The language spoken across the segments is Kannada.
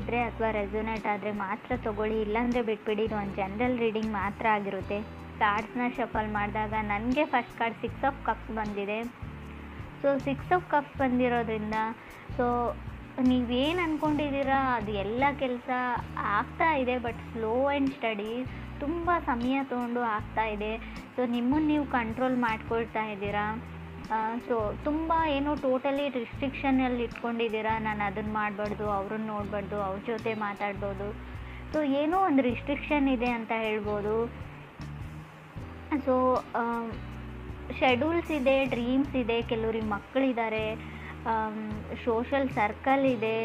ಅನಿಸಿದರೆ ಅಥವಾ ರೆಸೊನೇಟ್ ಆದರೆ ಮಾತ್ರ ತೊಗೊಳ್ಳಿ, ಇಲ್ಲಾಂದರೆ ಬಿಟ್ಬಿಡಿ. ಇದು ಒಂದು ಜನರಲ್ ರೀಡಿಂಗ್ ಮಾತ್ರ ಆಗಿರುತ್ತೆ. ಕಾರ್ಡ್ಸ್ನ ಶಫಲ್ ಮಾಡಿದಾಗ ನನಗೆ ಫಸ್ಟ್ ಕಾರ್ಡ್ 6 ಆಫ್ ಕಪ್ಸ್ ಬಂದಿದೆ. ಸೊ 6 ಆಫ್ ಕಪ್ಸ್ ಬಂದಿರೋದ್ರಿಂದ ಸೊ ನೀವೇನು ಅಂದ್ಕೊಂಡಿದ್ದೀರಾ ಅದು ಎಲ್ಲ ಕೆಲಸ ಆಗ್ತಾ ಇದೆ, ಬಟ್ ಸ್ಲೋ ಆ್ಯಂಡ್ ಸ್ಟಡಿ, ತುಂಬ ಸಮಯ ತೊಗೊಂಡು ಆಗ್ತಾ ಇದೆ. ಸೊ ನಿಮ್ಮನ್ನು ನೀವು ಕಂಟ್ರೋಲ್ ಮಾಡ್ಕೊಳ್ತಾ ಇದ್ದೀರಾ. ಸೊ ತುಂಬ ಏನೋ ಟೋಟಲಿ ರಿಸ್ಟ್ರಿಕ್ಷನಲ್ಲಿ ಇಟ್ಕೊಂಡಿದ್ದೀರಾ. ನಾನು ಅದನ್ನು ಮಾಡಬಾರ್ದು, ಅವ್ರನ್ನ ನೋಡಬಾರ್ದು, ಅವ್ರ ಜೊತೆ ಮಾತಾಡ್ಬೋದು. ಸೊ ಏನೋ ಒಂದು ರಿಸ್ಟ್ರಿಕ್ಷನ್ ಇದೆ ಅಂತ ಹೇಳ್ಬೋದು. ಸೊ ಶೆಡ್ಯೂಲ್ಸ್ ಇದೆ, ಡ್ರೀಮ್ಸ್ ಇದೆ, ಕೆಲವ್ರಿಗೆ ಮಕ್ಕಳಿದ್ದಾರೆ, ಸೋಷಲ್ ಸರ್ಕಲ್ ಇದೆ,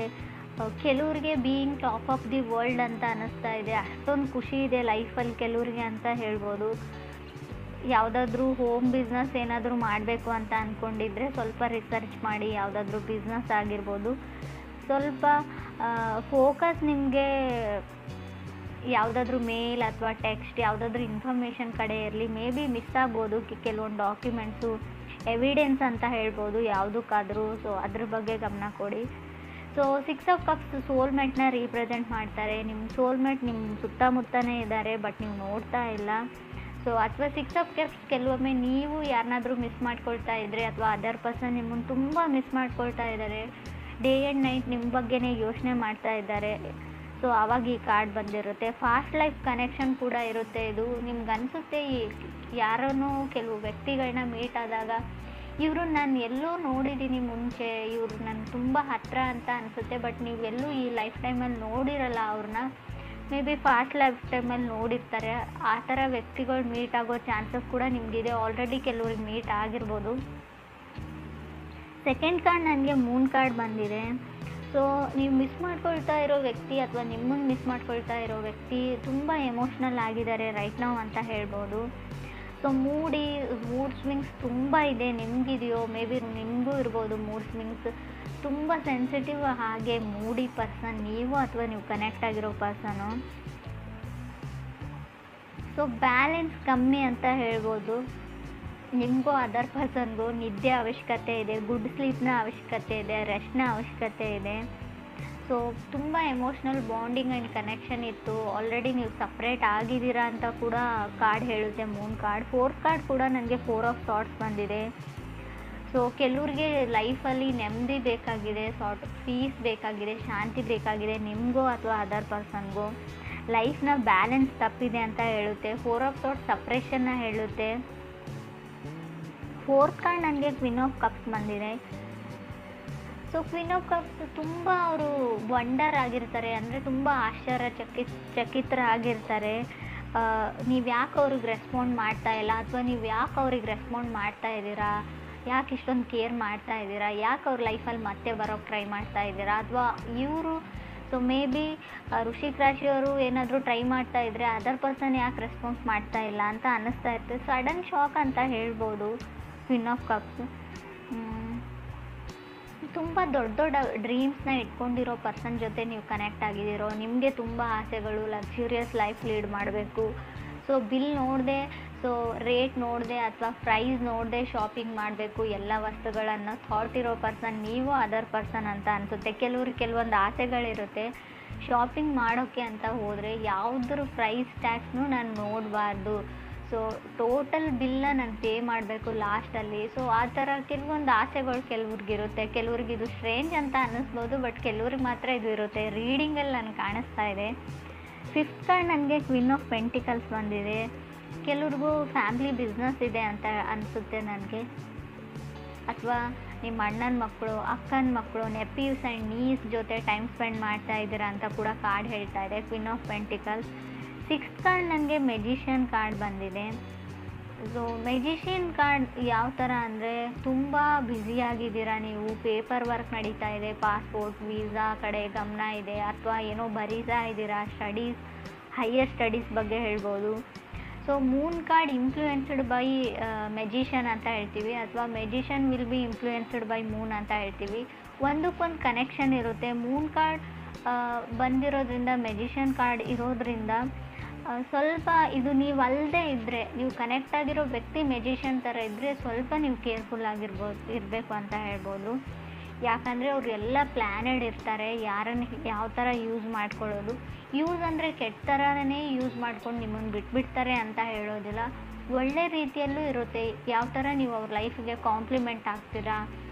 ಕೆಲವ್ರಿಗೆ being top of the world ಅಂತ ಅನ್ನಿಸ್ತಾ ಇದೆ. ಅಷ್ಟೊಂದು ಖುಷಿ ಇದೆ ಲೈಫಲ್ಲಿ ಕೆಲವ್ರಿಗೆ ಅಂತ ಹೇಳ್ಬೋದು. ಯಾವುದಾದ್ರೂ ಹೋಮ್ ಬಿಸ್ನೆಸ್ ಏನಾದರೂ ಮಾಡಬೇಕು ಅಂತ ಅಂದ್ಕೊಂಡಿದ್ರೆ ಸ್ವಲ್ಪ ರಿಸರ್ಚ್ ಮಾಡಿ. ಯಾವುದಾದ್ರೂ ಬಿಸ್ನೆಸ್ ಆಗಿರ್ಬೋದು, ಸ್ವಲ್ಪ ಫೋಕಸ್ ನಿಮಗೆ ಯಾವುದಾದ್ರೂ ಮೇಲ್ ಅಥವಾ ಟೆಕ್ಸ್ಟ್ ಯಾವುದಾದ್ರೂ ಇನ್ಫಾರ್ಮೇಷನ್ ಕಡೆ ಇರಲಿ. ಮೇ ಬಿ ಮಿಸ್ ಆಗ್ಬೋದು ಕೆಲವೊಂದು ಡಾಕ್ಯುಮೆಂಟ್ಸು, ಎವಿಡೆನ್ಸ್ ಅಂತ ಹೇಳ್ಬೋದು ಯಾವುದಕ್ಕಾದರೂ. ಸೊ ಅದ್ರ ಬಗ್ಗೆ ಗಮನ ಕೊಡಿ. ಸೊ 6 ಆಫ್ ಕಪ್ಸ್ ಸೋಲ್ಮೇಟ್ನ ರೀಪ್ರೆಸೆಂಟ್ ಮಾಡ್ತಾರೆ. ನಿಮ್ಮ ಸೋಲ್ಮೇಟ್ ನಿಮ್ಮ ಸುತ್ತಮುತ್ತನೇ ಇದ್ದಾರೆ, ಬಟ್ ನೀವು ನೋಡ್ತಾ ಇಲ್ಲ. ಸೊ ಅಥವಾ 6 ಆಫ್ ಕಪ್ಸ್ ಕೆಲವೊಮ್ಮೆ ನೀವು ಯಾರನ್ನಾದ್ರೂ ಮಿಸ್ ಮಾಡ್ಕೊಳ್ತಾ ಇದ್ದರೆ ಅಥವಾ ಅದರ್ ಪರ್ಸನ್ ನಿಮ್ಮನ್ನು ತುಂಬ ಮಿಸ್ ಮಾಡ್ಕೊಳ್ತಾ ಇದ್ದಾರೆ, ಡೇ ಆ್ಯಂಡ್ ನೈಟ್ ನಿಮ್ಮ ಬಗ್ಗೆನೇ ಯೋಚನೆ ಮಾಡ್ತಾ ಇದ್ದಾರೆ. ಸೊ ಆವಾಗ ಈ ಕಾರ್ಡ್ ಬಂದಿರುತ್ತೆ. ಫಾಸ್ಟ್ ಲೈಫ್ ಕನೆಕ್ಷನ್ ಕೂಡ ಇರುತ್ತೆ. ಇದು ನಿಮ್ಗೆ ಅನಿಸುತ್ತೆ ಯಾರನ್ನೋ ಕೆಲವು ವ್ಯಕ್ತಿಗಳನ್ನ ಮೀಟ್ ಆದಾಗ ಇವರು ನಾನು ಎಲ್ಲೋ ನೋಡಿದ್ದೀನಿ ಮುಂಚೆ, ಇವರು ನನಗೆ ತುಂಬ ಹತ್ತಿರ ಅಂತ ಅನಿಸುತ್ತೆ, ಬಟ್ ನೀವೆಲ್ಲೂ ಈ ಲೈಫ್ ಟೈಮಲ್ಲಿ ನೋಡಿರಲ್ಲ ಅವ್ರನ್ನ. ಮೇ ಬಿ ಫಾಸ್ಟ್ ಲೈಫ್ ಟೈಮಲ್ಲಿ ನೋಡಿರ್ತಾರೆ. ಆ ಥರ ವ್ಯಕ್ತಿಗಳು ಮೀಟ್ ಆಗೋ ಚಾನ್ಸಸ್ ಕೂಡ ನಿಮಗಿದೆ. ಆಲ್ರೆಡಿ ಕೆಲವ್ರಿಗೆ ಮೀಟ್ ಆಗಿರ್ಬೋದು. ಸೆಕೆಂಡ್ ಕಾರ್ಡ್ ನನಗೆ ಮೂನ್ ಕಾರ್ಡ್ ಬಂದಿದೆ. ಸೊ ನೀವು ಮಿಸ್ ಮಾಡ್ಕೊಳ್ತಾ ಇರೋ ವ್ಯಕ್ತಿ ಅಥವಾ ನಿಮ್ಮನ್ನು ಮಿಸ್ ಮಾಡ್ಕೊಳ್ತಾ ಇರೋ ವ್ಯಕ್ತಿ ತುಂಬ ಎಮೋಷ್ನಲ್ ಆಗಿದ್ದಾರೆ ರೈಟ್ ನಾವು ಅಂತ ಹೇಳ್ಬೋದು. ಸೊ ಮೂಡ್ ಸ್ವಿಂಗ್ಸ್ ತುಂಬ ಇದೆ. ನಿಮಗಿದೆಯೋ, ಮೇ ಬಿ ನಿಮಗೂ ಇರ್ಬೋದು ಮೂಡ್ ಸ್ವಿಂಗ್ಸ್. ತುಂಬ ಸೆನ್ಸಿಟಿವ್ ಹಾಗೆ ಮೂಡಿ ಪರ್ಸನ್ ನೀವು ಅಥವಾ ನೀವು ಕನೆಕ್ಟ್ ಆಗಿರೋ ಪರ್ಸನು. ಸೊ ಬ್ಯಾಲೆನ್ಸ್ ಕಮ್ಮಿ ಅಂತ ಹೇಳ್ಬೋದು. ನಿಮಗೂ ಅದರ್ ಪರ್ಸನ್ಗೂ ನಿದ್ದೆ ಅವಶ್ಯಕತೆ ಇದೆ, ಗುಡ್ ಸ್ಲೀಪ್ನ ಅವಶ್ಯಕತೆ ಇದೆ, ರೆಸ್ಟ್ನ ಅವಶ್ಯಕತೆ ಇದೆ. ಸೊ ತುಂಬ ಎಮೋಷ್ನಲ್ ಬಾಂಡಿಂಗ್ ಆ್ಯಂಡ್ ಕನೆಕ್ಷನ್ ಇತ್ತು. ಆಲ್ರೆಡಿ ನೀವು ಸಪ್ರೇಟ್ ಆಗಿದ್ದೀರಾ ಅಂತ ಕೂಡ ಕಾರ್ಡ್ ಹೇಳುತ್ತೆ ಮೂನ್ ಕಾರ್ಡ್. 4th ಕಾರ್ಡ್ ಕೂಡ ನನಗೆ 4 ಆಫ್ ಸಾರ್ಟ್ಸ್ ಬಂದಿದೆ. ಸೊ ಕೆಲವ್ರಿಗೆ ಲೈಫಲ್ಲಿ ನೆಮ್ಮದಿ ಬೇಕಾಗಿದೆ, ಪೀಸ್ ಬೇಕಾಗಿದೆ, ಶಾಂತಿ ಬೇಕಾಗಿದೆ, ನಿಮಗೂ ಅಥವಾ ಅದರ್ ಪರ್ಸನ್ಗೂ. ಲೈಫ್ನ ಬ್ಯಾಲೆನ್ಸ್ ತಪ್ಪಿದೆ ಅಂತ ಹೇಳುತ್ತೆ. 4 ಆಫ್ ಸಾರ್ಟ್ಸ್ ಸಪ್ರೇಷನ್ನ ಹೇಳುತ್ತೆ. 4th ಕಾರ್ಡ್ ನನಗೆ ಕ್ವೀನ್ ಆಫ್ ಕಪ್ಸ್ ಬಂದಿದೆ. ಸೊ ಕ್ವೀನ್ ಆಫ್ ಕಪ್ಸ್ ತುಂಬ ಅವರು ವಂಡರ್ ಆಗಿರ್ತಾರೆ, ಅಂದರೆ ತುಂಬ ಚಕಿತರಾಗಿರ್ತಾರೆ. ನೀವು ಯಾಕೆ ಅವ್ರಿಗೆ ರೆಸ್ಪಾಂಡ್ ಮಾಡ್ತಾ ಇಲ್ಲ, ಅಥವಾ ನೀವು ಯಾಕೆ ಅವ್ರಿಗೆ ರೆಸ್ಪಾಂಡ್ ಮಾಡ್ತಾ ಇದ್ದೀರಾ, ಯಾಕೆ ಇಷ್ಟೊಂದು ಕೇರ್ ಮಾಡ್ತಾ ಇದ್ದೀರಾ, ಯಾಕೆ ಅವ್ರ ಲೈಫಲ್ಲಿ ಮತ್ತೆ ಬರೋಕ್ಕೆ ಟ್ರೈ ಮಾಡ್ತಾ ಇದ್ದೀರಾ, ಅಥವಾ ಇವರು ಸೊ ಮೇ ಬಿ ವೃಶ್ಚಿಕ ರಾಶಿಯವರು ಏನಾದರೂ ಟ್ರೈ ಮಾಡ್ತಾ ಇದ್ದರೆ ಅದರ್ ಪರ್ಸನ್ ಯಾಕೆ ರೆಸ್ಪಾನ್ಸ್ ಮಾಡ್ತಾ ಇಲ್ಲ ಅಂತ ಅನ್ನಿಸ್ತಾ ಇರ್ತದೆ. ಸಡನ್ ಶಾಕ್ ಅಂತ ಹೇಳ್ಬೋದು ಕ್ವೀನ್ ಆಫ್ ಕಪ್ಸ್. ತುಂಬ ದೊಡ್ಡ ಡ್ರೀಮ್ಸ್ನ ಇಟ್ಕೊಂಡಿರೋ ಪರ್ಸನ್ ಜೊತೆ ನೀವು ಕನೆಕ್ಟ್ ಆಗಿದ್ದೀರೋ. ನಿಮಗೆ ತುಂಬ ಆಸೆಗಳು, ಲಕ್ಸುರಿಯಸ್ ಲೈಫ್ ಲೀಡ್ ಮಾಡಬೇಕು. ಸೊ ಬಿಲ್ ನೋಡದೆ, ಸೊ ರೇಟ್ ನೋಡದೆ ಅಥವಾ ಪ್ರೈಸ್ ನೋಡದೆ ಶಾಪಿಂಗ್ ಮಾಡಬೇಕು ಎಲ್ಲ ವಸ್ತುಗಳನ್ನು ಥಾಟ್ ಇರೋ ಪರ್ಸನ್ ನೀವು ಅದರ್ ಪರ್ಸನ್ ಅಂತ ಅನಿಸುತ್ತೆ. ಕೆಲವೊಂದು ಆಸೆಗಳಿರುತ್ತೆ. ಶಾಪಿಂಗ್ ಮಾಡೋಕ್ಕೆ ಅಂತ ಹೋದರೆ ಯಾವುದ್ರ ಪ್ರೈಸ್ ಟ್ಯಾಗ್ಸ್ನೂ ನಾನು ನೋಡಬಾರ್ದು. ಸೊ ಟೋಟಲ್ ಬಿಲ್ನ ನಾನು ಪೇ ಮಾಡಬೇಕು ಲಾಸ್ಟಲ್ಲಿ. ಸೊ ಆ ಥರ ಕೆಲವೊಂದು ಆಸೆಗಳು ಕೆಲವ್ರಿಗಿರುತ್ತೆ. ಕೆಲವ್ರಿಗೆ ಇದು ಸ್ಟ್ರೇಂಜ್ ಅಂತ ಅನ್ನಿಸ್ಬೋದು, ಬಟ್ ಕೆಲವ್ರಿಗೆ ಮಾತ್ರ ಇದು ಇರುತ್ತೆ. ರೀಡಿಂಗಲ್ಲಿ ನನಗೆ ಕಾಣಿಸ್ತಾ ಇದೆ. 5th ಕಾರ್ಡ್ ನನಗೆ ಕ್ವೀನ್ ಆಫ್ ಪೆಂಟಿಕಲ್ಸ್ ಬಂದಿದೆ. ಕೆಲವ್ರಿಗೂ ಫ್ಯಾಮ್ಲಿ ಬಿಸ್ನೆಸ್ ಇದೆ ಅಂತ ಅನಿಸುತ್ತೆ ನನಗೆ, ಅಥವಾ ನಿಮ್ಮ ಅಣ್ಣನ ಮಕ್ಕಳು, ಅಕ್ಕನ ಮಕ್ಕಳು, ನೆಪ್ಯೂಸ್ ಆ್ಯಂಡ್ ನೀಸ್ ಜೊತೆ ಟೈಮ್ ಸ್ಪೆಂಡ್ ಮಾಡ್ತಾ ಇದ್ದೀರಾ ಅಂತ ಕೂಡ ಕಾರ್ಡ್ ಹೇಳ್ತಾ ಇದೆ queen of pentacles. 6th card ನನಗೆ ಮೆಜಿಷಿಯನ್ ಕಾರ್ಡ್ ಬಂದಿದೆ. ಸೊ ಮೆಜಿಷಿಯನ್ ಕಾರ್ಡ್ ಯಾವ ಥರ ಅಂದರೆ ತುಂಬ ಬ್ಯುಸಿಯಾಗಿದ್ದೀರಾ ನೀವು, ಪೇಪರ್ ವರ್ಕ್ ನಡೀತಾ ಇದೆ, ಪಾಸ್ಪೋರ್ಟ್ ವೀಸಾ ಕಡೆ ಗಮನ ಇದೆ, ಅಥವಾ ಏನೋ ಬರೀತಾ ಇದ್ದೀರಾ, ಸ್ಟಡೀಸ್, ಹೈಯರ್ ಸ್ಟಡೀಸ್ ಬಗ್ಗೆ ಹೇಳ್ಬೋದು. So Moon card influenced by magician ಅಂತ ಹೇಳ್ತೀವಿ, ಅಥವಾ magician will be influenced by Moon ಅಂತ ಹೇಳ್ತೀವಿ. ಒಂದಕ್ಕೊಂದು ಕನೆಕ್ಷನ್ ಇರುತ್ತೆ. ಮೂನ್ ಕಾರ್ಡ್ ಬಂದಿರೋದ್ರಿಂದ, ಮೆಜಿಷಿಯನ್ ಕಾರ್ಡ್ ಇರೋದ್ರಿಂದ ಸ್ವಲ್ಪ ಇದು ನೀವು ಅಲ್ಲದೆ ಇದ್ದರೆ, ನೀವು ಕನೆಕ್ಟ್ ಆಗಿರೋ ವ್ಯಕ್ತಿ ಮೆಜಿಷಿಯನ್ ಥರ ಇದ್ದರೆ ಸ್ವಲ್ಪ ನೀವು ಕೇರ್ಫುಲ್ ಇರಬೇಕು ಅಂತ ಹೇಳ್ಬೋದು. ಯಾಕಂದರೆ ಅವ್ರು ಎಲ್ಲ ಪ್ಲ್ಯಾನೆಡ್ ಇರ್ತಾರೆ, ಯಾರನ್ನು ಯಾವ ಥರ ಯೂಸ್ ಮಾಡ್ಕೊಳ್ಳೋದು. ಯೂಸ್ ಅಂದರೆ ಕೆಟ್ಟ ಥರನೇ ಯೂಸ್ ಮಾಡ್ಕೊಂಡು ನಿಮ್ಮನ್ನು ಬಿಟ್ಬಿಡ್ತಾರೆ ಅಂತ ಹೇಳೋದಿಲ್ಲ, ಒಳ್ಳೆ ರೀತಿಯಲ್ಲೂ ಇರುತ್ತೆ. ಯಾವ ಥರ ನೀವು ಅವ್ರ ಲೈಫಿಗೆ ಕಾಂಪ್ಲಿಮೆಂಟ್ ಆಗ್ತೀರಾ,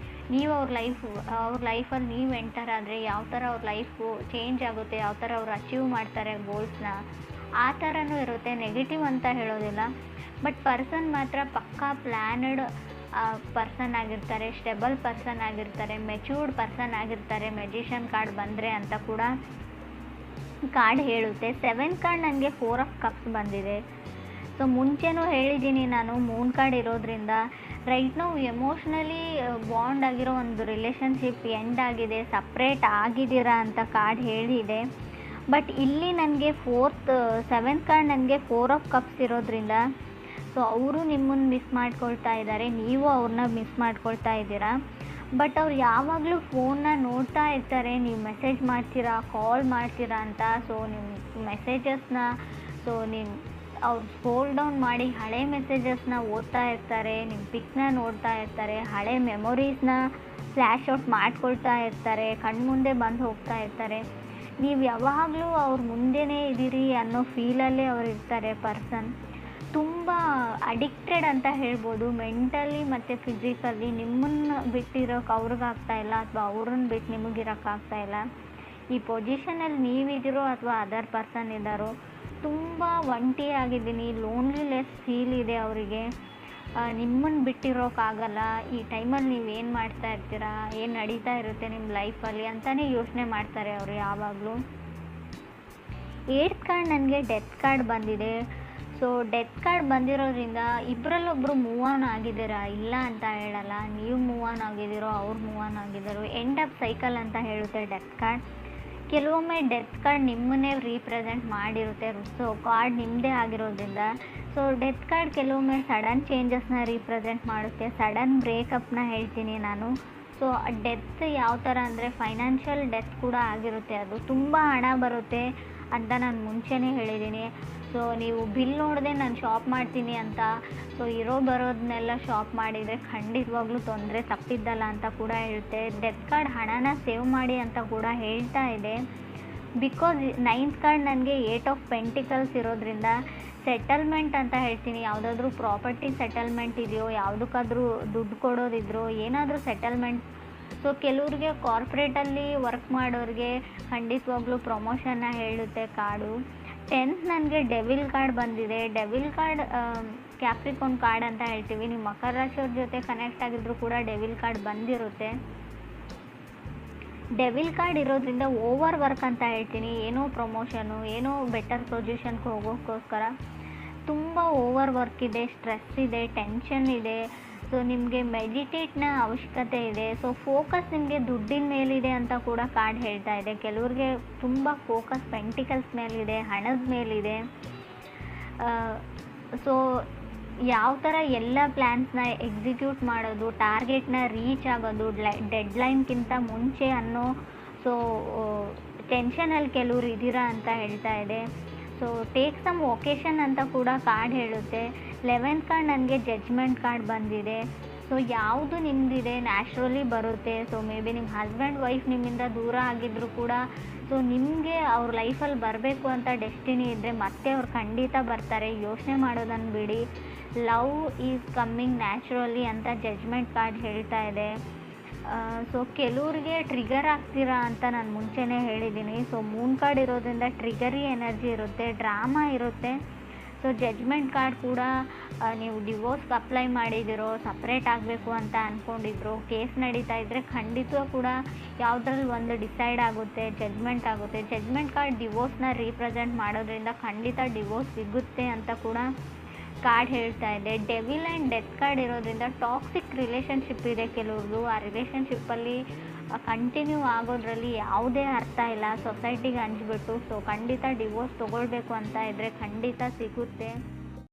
ನೀವು ಅವ್ರ ಲೈಫಲ್ಲಿ ನೀವು ಎಂಟರ್ ಆದರೆ ಯಾವ ಥರ ಅವ್ರ ಲೈಫು ಚೇಂಜ್ ಆಗುತ್ತೆ, ಯಾವ ಥರ ಅವ್ರು ಅಚೀವ್ ಮಾಡ್ತಾರೆ ಗೋಲ್ಸ್ನ, ಆ ಥರನೂ ಇರುತ್ತೆ. ನೆಗೆಟಿವ್ ಅಂತ ಹೇಳೋದಿಲ್ಲ. ಬಟ್ ಪರ್ಸನ್ ಮಾತ್ರ ಪಕ್ಕಾ ಪ್ಲ್ಯಾನಡ್ ಪರ್ಸನ್ ಆಗಿರ್ತಾರೆ, ಸ್ಟೆಬಲ್ ಪರ್ಸನ್ ಆಗಿರ್ತಾರೆ, ಮೆಚ್ಯೂರ್ಡ್ ಪರ್ಸನ್ ಆಗಿರ್ತಾರೆ ಮೆಜಿಷಿಯನ್ ಕಾರ್ಡ್ ಬಂದರೆ ಅಂತ ಕೂಡ ಕಾರ್ಡ್ ಹೇಳುತ್ತೆ. 7 ಕಾರ್ಡ್ ನನಗೆ 4 ಆಫ್ ಕಪ್ಸ್ ಬಂದಿದೆ. ಸೊ ಮುಂಚೆನೂ ಹೇಳಿದ್ದೀನಿ ನಾನು, ಮೂನ್ ಕಾರ್ಡ್ ಇರೋದ್ರಿಂದ ರೈಟ್ ನಾವು ಎಮೋಷ್ನಲಿ ಬಾಂಡ್ ಆಗಿರೋ ಒಂದು ರಿಲೇಷನ್ಶಿಪ್ ಎಂಡ್ ಆಗಿದೆ, ಸಪ್ರೇಟ್ ಆಗಿದ್ದೀರಾ ಅಂತ ಕಾರ್ಡ್ ಹೇಳಿದೆ. ಬಟ್ ಇಲ್ಲಿ ನನಗೆ 7th ಕಾರ್ಡ್ ನನಗೆ 4 ಆಫ್ ಕಪ್ಸ್ ಇರೋದ್ರಿಂದ ಸೊ ಅವರು ನಿಮ್ಮನ್ನು ಮಿಸ್ ಮಾಡ್ಕೊಳ್ತಾ ಇದ್ದಾರೆ, ನೀವು ಅವ್ರನ್ನ ಮಿಸ್ ಮಾಡ್ಕೊಳ್ತಾ ಇದ್ದೀರಾ. ಬಟ್ ಅವ್ರು ಯಾವಾಗಲೂ ಫೋನ್ನ ನೋಡ್ತಾ ಇರ್ತಾರೆ, ನೀವು ಮೆಸೇಜ್ ಮಾಡ್ತೀರಾ, ಕಾಲ್ ಮಾಡ್ತೀರಾ ಅಂತ. ಸೊ ನಿಮ್ಮ ಮೆಸೇಜಸ್ನ ಅವ್ರು ಸ್ಕ್ರೋಲ್ ಡೌನ್ ಮಾಡಿ ಹಳೆ ಮೆಸೇಜಸ್ನ ಓದ್ತಾ ಇರ್ತಾರೆ, ನಿಮ್ಮ ಪಿಕ್ನ ನೋಡ್ತಾ ಇರ್ತಾರೆ, ಹಳೆ ಮೆಮೊರೀಸ್ನ ಫ್ಲ್ಯಾಶ್ ಔಟ್ ಮಾಡ್ಕೊಳ್ತಾ ಇರ್ತಾರೆ, ಕಣ್ಮುಂದೆ ಬಂದು ಹೋಗ್ತಾ ಇರ್ತಾರೆ. ನೀವು ಯಾವಾಗಲೂ ಅವ್ರ ಮುಂದೆನೇ ಇದ್ದೀರಿ ಅನ್ನೋ ಫೀಲಲ್ಲೇ ಅವ್ರು ಇರ್ತಾರೆ. ಪರ್ಸನ್ ತುಂಬ ಅಡಿಕ್ಟೆಡ್ ಅಂತ ಹೇಳ್ಬೋದು, ಮೆಂಟಲಿ ಮತ್ತು ಫಿಸಿಕಲಿ. ನಿಮ್ಮನ್ನು ಬಿಟ್ಟಿರೋಕೆ ಅವ್ರಿಗಾಗ್ತಾ ಇಲ್ಲ, ಅಥವಾ ಅವ್ರನ್ನ ಬಿಟ್ಟು ನಿಮಗಿರೋಕ್ಕಾಗ್ತಾ ಇಲ್ಲ. ಈ ಪೊಸಿಷನಲ್ಲಿ ನೀವಿದ್ದೀರೋ ಅಥವಾ ಅದರ್ ಪರ್ಸನ್ ಇದ್ದಾರೋ, ತುಂಬ ಒಂಟಿ ಆಗಿದ್ದೀನಿ, ಲೋನ್ಲಿನೆಸ್ ಫೀಲ್ ಇದೆ ಅವರಿಗೆ. ನಿಮ್ಮನ್ನು ಬಿಟ್ಟಿರೋಕ್ಕಾಗಲ್ಲ. ಈ ಟೈಮಲ್ಲಿ ನೀವು ಏನು ಮಾಡ್ತಾ ಇರ್ತೀರಾ, ಏನು ನಡೀತಾ ಇರುತ್ತೆ ನಿಮ್ಮ ಲೈಫಲ್ಲಿ ಅಂತಲೇ ಯೋಚನೆ ಮಾಡ್ತಾರೆ ಅವರು ಯಾವಾಗಲೂ. 8th ಕಾರ್ಡ್ ನನಗೆ ಡೆತ್ ಕಾರ್ಡ್ ಬಂದಿದೆ. ಸೊ ಡೆತ್ ಕಾರ್ಡ್ ಬಂದಿರೋದ್ರಿಂದ ಇಬ್ಬರಲ್ಲೊಬ್ಬರು ಮೂವ್ ಆನ್ ಆಗಿದ್ದೀರಾ, ಇಲ್ಲ ಅಂತ ಹೇಳಲ್ಲ. ನೀವು ಮೂವ್ ಆನ್ ಆಗಿದ್ದೀರೋ, ಅವ್ರು ಮೂವ್ ಆನ್ ಆಗಿದ್ದಾರೋ, ಎಂಡ್ ಆಫ್ ಸೈಕಲ್ ಅಂತ ಹೇಳುತ್ತೆ ಡೆತ್ ಕಾರ್ಡ್. ಕೆಲವೊಮ್ಮೆ ಡೆತ್ ಕಾರ್ಡ್ ನಿಮ್ಮನ್ನೇ ರೀಪ್ರೆಸೆಂಟ್ ಮಾಡಿರುತ್ತೆ. ಸೊ ಕಾರ್ಡ್ ನಿಮ್ಮದೇ ಆಗಿರೋದ್ರಿಂದ ಸೊ ಡೆತ್ ಕಾರ್ಡ್ ಕೆಲವೊಮ್ಮೆ ಸಡನ್ ಚೇಂಜಸ್ನ ರೀಪ್ರೆಸೆಂಟ್ ಮಾಡುತ್ತೆ, ಸಡನ್ ಬ್ರೇಕಪ್ನ ಹೇಳ್ತೀನಿ ನಾನು. ಸೊ ಡೆತ್ ಯಾವ ಥರ ಅಂದರೆ ಫೈನಾನ್ಷಿಯಲ್ ಡೆತ್ ಕೂಡ ಆಗಿರುತ್ತೆ, ಅದು ತುಂಬ ಹಣ ಬರುತ್ತೆ ಅಂತ ನಾನು ಮುಂಚೆನೇ ಹೇಳಿದ್ದೀನಿ. ಸೊ ನೀವು ಬಿಲ್ ನೋಡದೆ ನಾನು ಶಾಪ್ ಮಾಡ್ತೀನಿ ಅಂತ ಸೊ ಬರೋದನ್ನೆಲ್ಲ ಶಾಪ್ ಮಾಡಿದರೆ ಖಂಡಿತವಾಗ್ಲೂ ತೊಂದರೆ ತಪ್ಪಿದ್ದಲ್ಲ ಅಂತ ಕೂಡ ಹೇಳುತ್ತೆ. ಡೆತ್ ಕಾರ್ಡ್ ಹಣನ ಸೇವ್ ಮಾಡಿ ಅಂತ ಕೂಡ ಹೇಳ್ತಾ ಇದೆ. ಬಿಕಾಸ್ 9th ಕಾರ್ಡ್ ನನಗೆ 8 ಆಫ್ ಪೆಂಟಿಕಲ್ಸ್ ಇರೋದ್ರಿಂದ ಸೆಟಲ್ಮೆಂಟ್ ಅಂತ ಹೇಳ್ತೀನಿ. ಯಾವುದಾದ್ರೂ ಪ್ರಾಪರ್ಟಿ ಸೆಟಲ್ಮೆಂಟ್ ಇದೆಯೋ, ಯಾವುದಕ್ಕಾದ್ರೂ ದುಡ್ಡು ಕೊಡೋದಿದ್ರೋ, ಏನಾದರೂ ಸೆಟಲ್ಮೆಂಟ್. ಸೊ ಕೆಲವ್ರಿಗೆ ಕಾರ್ಪೊರೇಟಲ್ಲಿ ವರ್ಕ್ ಮಾಡೋರಿಗೆ ಖಂಡಿತವಾಗ್ಲೂ ಪ್ರಮೋಷನ್ನ ಹೇಳುತ್ತೆ ಕಾರ್ಡು. 10th ನನಗೆ ಡೆವಿಲ್ ಕಾರ್ಡ್ ಬಂದಿದೆ. ಡೆವಿಲ್ ಕಾರ್ಡ್ ಕ್ಯಾಪ್ರಿಕಾನ್ ಕಾರ್ಡ್ ಅಂತ ಹೇಳ್ತೀವಿ. ನೀವು ಮಕರ ರಾಶಿಯವ್ರ ಜೊತೆ ಕನೆಕ್ಟ್ ಆಗಿದ್ರು ಕೂಡ ಡೆವಿಲ್ ಕಾರ್ಡ್ ಬಂದಿರುತ್ತೆ. ಡೆವಿಲ್ ಕಾರ್ಡ್ ಇರೋದ್ರಿಂದ ಓವರ್ ವರ್ಕ್ ಅಂತ ಹೇಳ್ತೀನಿ. ಏನೋ ಪ್ರಮೋಷನು, ಏನೋ ಬೆಟರ್ ಪೊಸಿಷನ್ಗೆ ಹೋಗೋಕ್ಕೋಸ್ಕರ ತುಂಬ ಓವರ್ ವರ್ಕ್ ಇದೆ, ಸ್ಟ್ರೆಸ್ ಇದೆ, ಟೆನ್ಷನ್ ಇದೆ. ಸೊ ನಿಮಗೆ ಮೆಡಿಟೇಟ್ನ ಅವಶ್ಯಕತೆ ಇದೆ. ಸೊ ಫೋಕಸ್ ನಿಮಗೆ ದುಡ್ಡಿನ ಮೇಲಿದೆ ಅಂತ ಕೂಡ ಕಾರ್ಡ್ ಹೇಳ್ತಾ ಇದೆ. ಕೆಲವ್ರಿಗೆ ತುಂಬ ಫೋಕಸ್ ಪೆಂಟಿಕಲ್ಸ್ ಮೇಲಿದೆ, ಹಣದ ಮೇಲಿದೆ. ಸೊ ಯಾವ ಥರ ಎಲ್ಲ ಪ್ಲ್ಯಾನ್ಸ್ನ ಎಕ್ಸಿಕ್ಯೂಟ್ ಮಾಡೋದು, ಟಾರ್ಗೆಟ್ನ ರೀಚ್ ಆಗೋದು ಡೆಡ್ಲೈನ್ಗಿಂತ ಮುಂಚೆ ಅನ್ನೋ ಸೊ ಟೆನ್ಷನಲ್ಲಿ ಕೆಲವ್ರು ಇದ್ದೀರಾ ಅಂತ ಹೇಳ್ತಾ ಇದೆ. ಸೊ ಟೇಕ್ ಸಮ್ ಒಕೇಶನ್ ಅಂತ ಕೂಡ ಕಾರ್ಡ್ ಹೇಳುತ್ತೆ. 11th ಕಾರ್ಡ್ ನನಗೆ ಜಡ್ಜ್ಮೆಂಟ್ ಕಾರ್ಡ್ ಬಂದಿದೆ. ಸೊ ಯಾವುದು ನಿಮ್ಮದಿದೆ ನ್ಯಾಚುರಲಿ ಬರುತ್ತೆ. ಸೊ ಮೇ ಬಿ ನಿಮ್ಮ ಹಸ್ಬೆಂಡ್ ವೈಫ್ ನಿಮ್ಮಿಂದ ದೂರ ಆಗಿದ್ದರೂ ಕೂಡ ಸೊ ನಿಮಗೆ ಅವ್ರ ಲೈಫಲ್ಲಿ ಬರಬೇಕು ಅಂತ ಡೆಸ್ಟಿನಿ ಇದ್ದರೆ ಮತ್ತೆ ಅವ್ರು ಖಂಡಿತ ಬರ್ತಾರೆ, ಯೋಚನೆ ಮಾಡೋದನ್ನು ಬಿಡಿ. ಲವ್ ಈಸ್ ಕಮ್ಮಿಂಗ್ ನ್ಯಾಚುರಲಿ ಅಂತ ಜಡ್ಜ್ಮೆಂಟ್ ಕಾರ್ಡ್ ಹೇಳ್ತಾ ಇದೆ. ಸೊ ಕೆಲವ್ರಿಗೆ ಟ್ರಿಗರ್ ಆಗ್ತೀರಾ ಅಂತ ನಾನು ಮುಂಚೆನೇ ಹೇಳಿದ್ದೀನಿ. ಸೊ ಮೂನ್ ಕಾರ್ಡ್ ಇರೋದ್ರಿಂದ ಟ್ರಿಗರಿ ಎನರ್ಜಿ ಇರುತ್ತೆ, ಡ್ರಾಮಾ ಇರುತ್ತೆ. ಸೊ ಜಡ್ಜ್ಮೆಂಟ್ ಕಾರ್ಡ್ ಕೂಡ ನೀವು ಡಿವೋರ್ಸ್ಗೆ ಅಪ್ಲೈ ಮಾಡಿದಿರೋ, ಸಪ್ರೇಟ್ ಆಗಬೇಕು ಅಂತ ಅಂದ್ಕೊಂಡಿದ್ರು, ಕೇಸ್ ನಡೀತಾ ಇದ್ದರೆ ಖಂಡಿತ ಕೂಡ ಯಾವುದ್ರಲ್ಲಿ ಒಂದು ಡಿಸೈಡ್ ಆಗುತ್ತೆ, ಜಡ್ಜ್ಮೆಂಟ್ ಆಗುತ್ತೆ. ಜಡ್ಜ್ಮೆಂಟ್ ಕಾರ್ಡ್ ಡಿವೋರ್ಸ್ನ ರೀಪ್ರೆಸೆಂಟ್ ಮಾಡೋದ್ರಿಂದ ಖಂಡಿತ ಡಿವೋರ್ಸ್ ಸಿಗುತ್ತೆ ಅಂತ ಕೂಡ ಕಾರ್ಡ್ ಹೇಳ್ತಾ ಇದೆ. ಡೆವಿಲ್ ಆ್ಯಂಡ್ ಡೆತ್ ಕಾರ್ಡ್ ಇರೋದ್ರಿಂದ ಟಾಕ್ಸಿಕ್ ರಿಲೇಷನ್ಶಿಪ್ ಇದೆ ಕೆಲವ್ರದ್ದು. ಆ ರಿಲೇಷನ್ಶಿಪ್ಪಲ್ಲಿ ಕಂಟಿನ್ಯೂ ಆಗೋದ್ರಲ್ಲಿ ಯಾವುದೇ ಅರ್ಥ ಇಲ್ಲ, ಸೊಸೈಟಿಗೆ ಹಂಚ್ಬಿಟ್ಟು. ಸೊ ಖಂಡಿತ ಡಿವೋರ್ಸ್ ತೊಗೊಳ್ಬೇಕು ಅಂತ ಇದ್ದರೆ ಖಂಡಿತ ಸಿಗುತ್ತೆ.